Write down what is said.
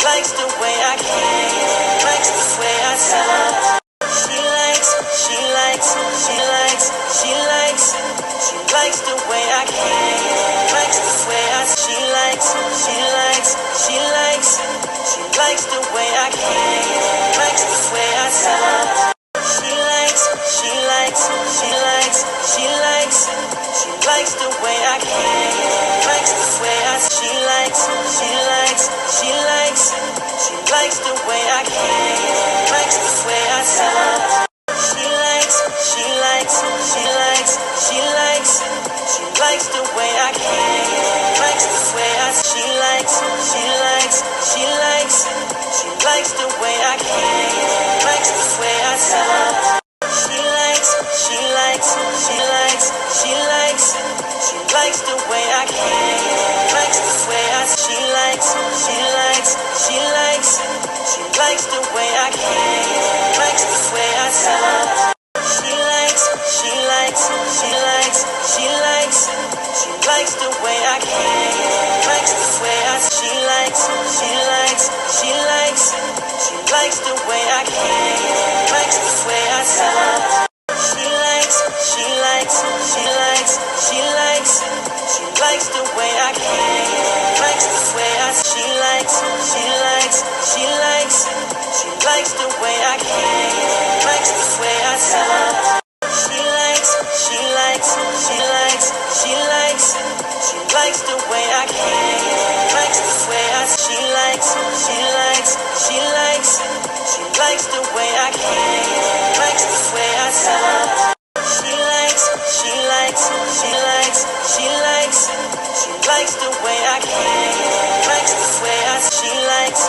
likes the way I can, likes the way I sound. She likes the way I can, likes the way I. She likes the way I can, likes the way I sound. She likes the way I can, likes the way I. She likes the way I can, likes the way I sound. She likes the way I can, likes the way I. She likes the way I can, likes the way I sound. She likes the way I can, likes the way I. She likes the way I can, likes the way I sound. She likes the way I can, likes the way I. She likes the way I can, likes the way I sound. She likes the way I can, likes the way I. She likes the way I can, likes the way I sound. She likes the way I can, likes the way I. She likes the way I can, likes the way I sound. She likes the way I can, likes the way I. She likes